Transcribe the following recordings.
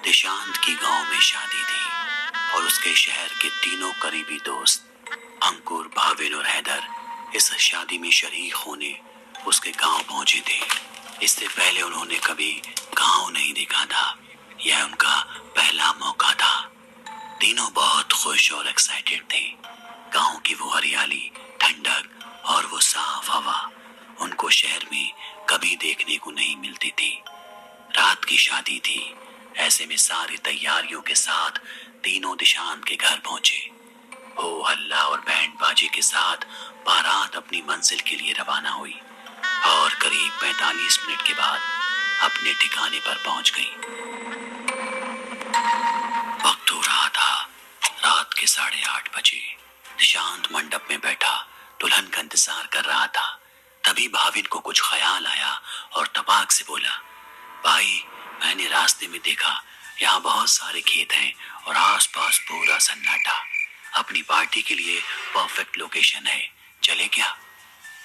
دیشانت کی گاؤں میں شادی تھی اور اس کے شہر کے تینوں قریبی دوست انکر، بھاون اور حیدر اس شادی میں شریک ہونے اس کے گاؤں پہنچے تھے۔ اس سے پہلے انہوں نے کبھی گاؤں نہیں دیکھا تھا، یہ ان کا پہلا موقع تھا۔ تینوں بہت خوش اور ایکسائٹڈ تھے۔ گاؤں کی وہ ہریالی، ٹھنڈک اور وہ صاف ہوا ان کو شہر میں کبھی دیکھنے کو نہیں ملتی تھی۔ رات کی شادی تھی، ایسے میں ساری تیاریوں کے ساتھ تینوں دیشانت کے گھر پہنچے۔ ہو ہلا اور بینڈ باجے کے ساتھ بارات اپنی منزل کے لیے روانہ ہوئی اور قریب 45 منٹ کے بعد اپنے ٹھکانے پر پہنچ گئی۔ وقت ہو رہا تھا رات کے 8:30 بجے۔ دیشانت منڈپ میں بیٹھا دلہن کا انتظار کر رہا تھا۔ تبھی بھاون کو کچھ خیال آیا اور تباک سے بولا، بھائی میں نے راستے میں دیکھا یہاں بہت سارے کھیت ہیں اور آس پاس پورا سناٹا، اپنی پارٹی کے لیے پرفیکٹ لوکیشن ہے، چلے کیا؟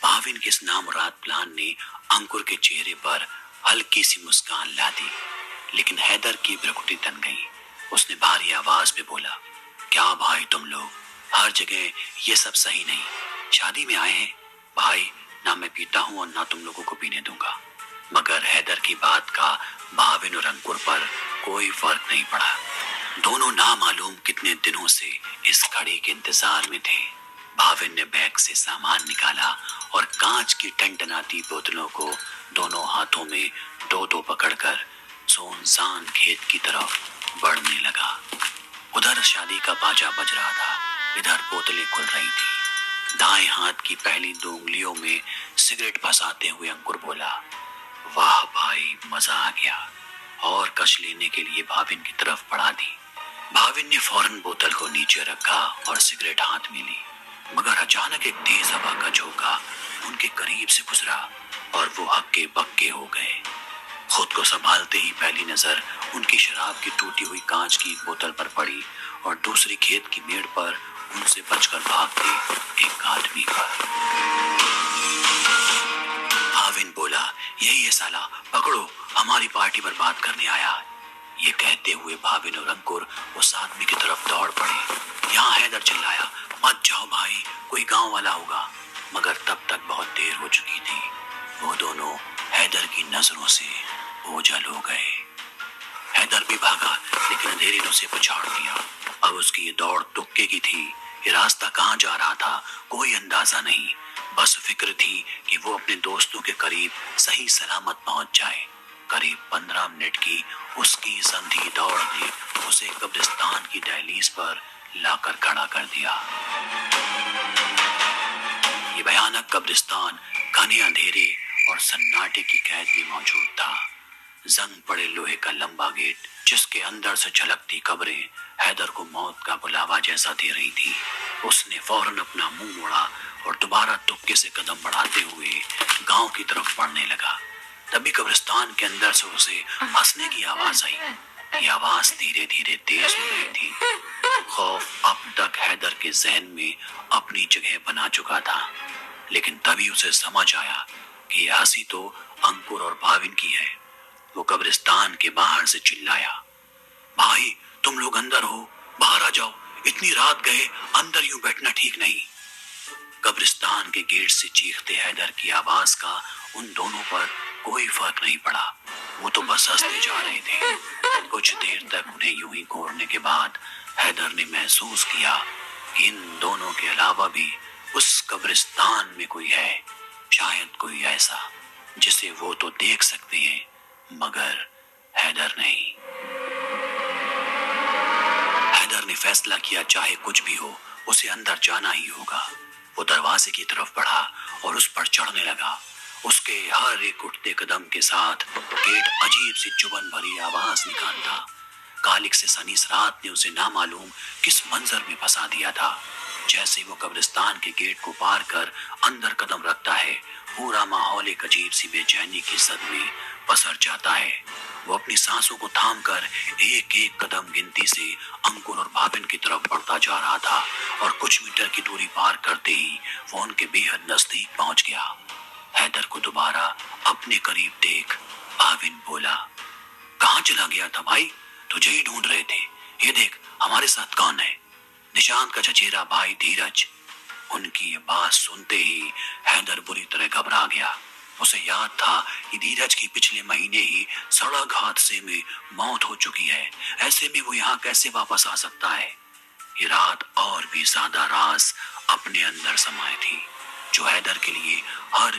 بھاون کے اس نامراد پلان نے انکر کے چہرے پر ہلکی سی مسکان لا دی، لیکن حیدر کی بھرکٹی تن گئی۔ اس نے بھاری آواز میں بولا، کیا بھائی تم لوگ، ہر جگہ یہ سب صحیح نہیں، شادی میں آئے ہیں بھائی، نہ میں پیتا ہوں اور نہ تم لوگوں کو پینے دوں گا۔ مگر حیدر کی بات کا بھاون اور انکر پر کوئی فرق نہیں پڑا۔ دونوں نامعلوم کتنے دنوں سے اس کھڑی کے انتظار میں تھے۔ بھاون نے بیگ سے سامان نکالا اور کانچ کی ٹنٹناتی بوتلوں کو دونوں ہاتھوں میں دو پکڑ کر سنسان کھیت کی طرف بڑھنے لگا۔ ادھر شادی کا باجا بج رہا تھا، ادھر بوتلیں کھل رہی تھی۔ دائیں ہاتھ کی پہلی 2 انگلیوں میں سگریٹ پھنساتے ہوئے انکر بولا، واہ بھائی مزہ آ گیا، اور کش لینے کے لیے بھاون کی طرف بڑھا دی۔ بھاون نے فوراً بوتل کو نیچے رکھا اور سگریٹ ہاتھ میں لی، مگر اچانک ایک تیز ہوا کا جھونکا ان کے قریب سے گزرا اور وہ ہکے بکے ہو گئے۔ خود کو سنبھالتے ہی پہلی نظر ان کی شراب کی ٹوٹی ہوئی کانچ کی ایک بوتل پر پڑی اور دوسری کھیت کی میڑ پر ان سے بچ کر بھاگتے ایک آدمی پر۔ بھاون بولا، یہی ہے سالا، پکڑو، ہماری پارٹی پر بات کرنے آیا۔ یہ کہتے ہوئے بھاون اور انکر اس آدمی کی طرف دوڑ پڑے۔ یہاں حیدر چلایا، مت جاؤ بھائی، کوئی گاؤں والا ہوگا، مگر تب تک بہت دیر ہو چکی تھی۔ وہ دونوں حیدر کی نظروں سے اوجھل ہو گئے۔ حیدر بھی بھاگا لیکن اندھیرے نے اسے پچھاڑ دیا۔ اب اس کی یہ دوڑ تکے کی تھی، یہ راستہ کہاں جا رہا تھا کوئی اندازہ نہیں، بس فکر تھی کہ وہ اپنے دوستوں کے قریب صحیح سلامت پہنچ جائے۔ قریب 15 منٹ کی اس کی اس اندھی دوڑ نے اسے قبرستان کی دہلیز پر لا کر کھڑا کر دیا۔ یہ بھیانک قبرستان گھنے اندھیرے اور سناٹے کی قید میں موجود تھا۔ زنگ پڑے لوہے کا لمبا گیٹ جس کے اندر سے جھلکتی قبریں حیدر کو موت کا بلاوا جیسا دے رہی تھی۔ اس نے فوراً اپنا منہ موڑا اور دوبارہ تکے سے قدم بڑھاتے ہوئے گاؤں کی طرف بڑھنے لگا۔ تبھی قبرستان کے اندر سے اسے ہنسنے کی آواز آئی۔ یہ آواز دھیرے دھیرے تیز ہو رہی تھی۔ خوف اب تک حیدر کے ذہن میں اپنی جگہ بنا چکا تھا، لیکن تبھی اسے سمجھ آیا کہ یہ ہنسی تو انکر اور بھاون کی ہے۔ وہ قبرستان کے باہر سے چلایا، بھائی تم لوگ اندر ہو، باہر آ جاؤ، اتنی رات گئے اندر یوں بیٹھنا ٹھیک نہیں۔ قبرستان کے گیٹ سے چیختے حیدر کی آواز کا ان دونوں پر کوئی فرق نہیں پڑا، وہ تو بس ہنستے جا رہے تھے۔ کچھ دیر تک انہیں یوں ہی گھورنے کے بعد حیدر نے محسوس کیا کہ ان دونوں کے علاوہ بھی اس قبرستان میں کوئی ہے، شاید کوئی ایسا جسے وہ تو دیکھ سکتے ہیں مگر حیدر نہیں۔ حیدر نے فیصلہ کیا چاہے کچھ بھی ہو اسے اندر جانا ہی ہوگا۔ وہ دروازے کی طرف بڑھا اور اس پر چڑھنے لگا۔ اس کے ہر ایک اٹھتے قدم کے ساتھ گیٹ عجیب سی چبھن بھری آواز نکالتا۔ کالک سے سنی اس رات نے اسے نامعلوم کس منظر میں پھنسا دیا تھا۔ جیسے وہ قبرستان کے گیٹ کو پار کر اندر قدم رکھتا ہے، پورا ماحول ایک عجیب سی بے چینی کی زد میں پسر جاتا ہے۔ وہ اپنی سانسوں کو تھام کر ایک ایک قدم گنتی سے انکر اور بھاون کی طرف بڑھتا جا رہا تھا، اور کچھ میٹر کی دوری پار کرتے ہی وہ ان کے بے حد نزدیک پہنچ گیا۔ حیدر کو دوبارہ اپنے قریب دیکھ بھاون بولا، کہاں چلا گیا تھا بھائی؟ تجھے ہی ڈھونڈ رہے تھے، یہ دیکھ ہمارے ساتھ کون ہے۔ نشانت کا چچیرا بھائی دھیرج۔ ان کی یہ بات سنتے ہی حیدر بری طرح گھبرا گیا۔ اسے یاد تھا کہ دھیرج کی پچھلے مہینے ہی سڑک حادثے میں موت ہو چکی ہے، ایسے میں وہ یہاں کیسے واپس آ سکتا ہے۔ یہ رات اور بھی زیادہ راز اپنے اندر سمائے تھی، جو حیدر کے لیے ہر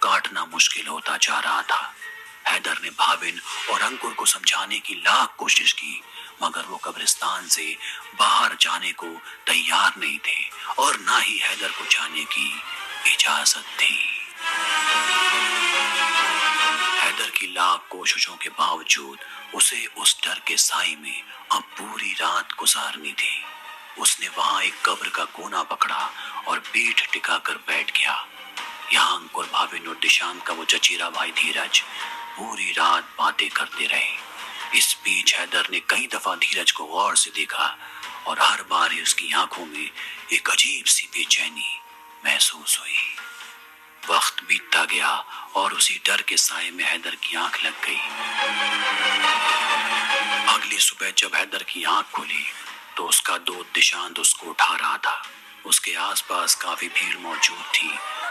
کاٹنا مشکل ہوتا جا رہا تھا۔ حیدر نے بھاون اور انکر کو سمجھانے کی لاکھ کوشش کی، مگر وہ قبرستان سے باہر جانے کو تیار نہیں تھے اور نہ ہی حیدر کو جانے کی اجازت تھی۔ حیدر کی لاکھ کوششوں کے باوجود اسے اس ڈر کے سائے میں اب پوری رات گزارنی تھی۔ اس نے وہاں ایک قبر کا کونا پکڑا اور پیٹھ ٹکا کر بیٹھ گیا۔ یہاں انکر، بھاون اور دشانت کا وہ چچیرا بھائی دھیرج پوری رات باتیں کرتے رہے۔ اس بیچ حیدر نے کئی دفعہ دھیرج کو غور سے دیکھا اور ہر بار ہی اس کی آنکھوں میں ایک عجیب سی بے چینی محسوس ہوئی۔ وقت بیتتا گیا اور اسی ڈر کے سائے میں حیدر کی آنکھ لگ گئی۔ اگلی صبح جب حیدر کی آنکھ کھلی تو اس کا دوست دشانت اس کو اٹھا رہا تھا۔ اس کے آس پاس کافی بھیڑ موجود تھی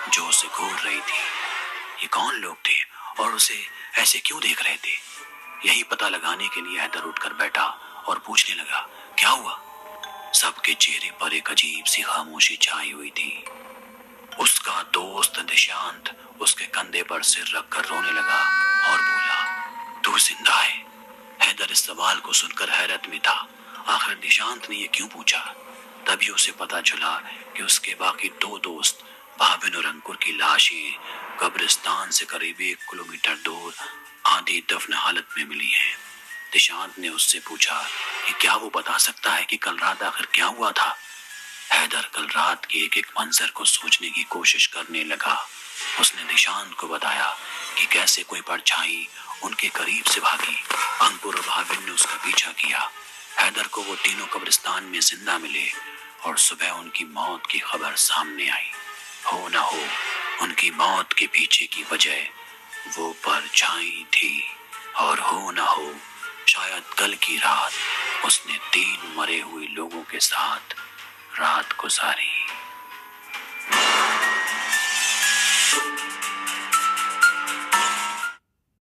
جو اسے گھور رہی تھی۔ یہ کون لوگ تھے اور اسے ایسے کیوں دیکھ رہے تھے؟ یہی پتہ لگانے کے لیے حیدر اٹھ کر بیٹھا اور پوچھنے لگا، کیا ہوا؟ سب کے چہرے پر ایک عجیب سی خاموشی چھائی ہوئی تھی۔ اس کا دوست دشانت اس کے کندھے پر سر رکھ کر رونے لگا اور بولا، تو زندہ ہے؟ حیدر اس سوال کو سن کر حیرت میں تھا۔ آخر دشانت نے یہ کیوں پوچھا؟ تبھی اسے پتا چلا کہ اس کے باقی دو دوست بھاون اور انکر کی لاشیں قبرستان سے قریب 1 کلومیٹر دور آدھی دفن حالت میں ملی ہیں۔ دشانت نے اس سے پوچھا کہ کیا وہ بتا سکتا ہے کہ کل رات آخر کیا ہوا تھا؟ حیدر کل رات کے ایک منظر کو سوچنے کی کوشش کرنے لگا۔ اس نے دشانت کو بتایا کہ کیسے کوئی پرچھائی ان کے قریب سے بھاگی۔ انکر اور بھاون نے اس کا پیچھا کیا۔ حیدر کو وہ تینوں قبرستان میں زندہ ملے اور صبح ان کی موت کی خبر سامنے آئی۔ ہو نہ ہو ان کی موت کے پیچھے کی وجہ وہ پرچھائی تھی، اور ہو نہ ہو شاید کل کی رات اس نے 3 مرے ہوئے لوگوں کے ساتھ رات گزاری۔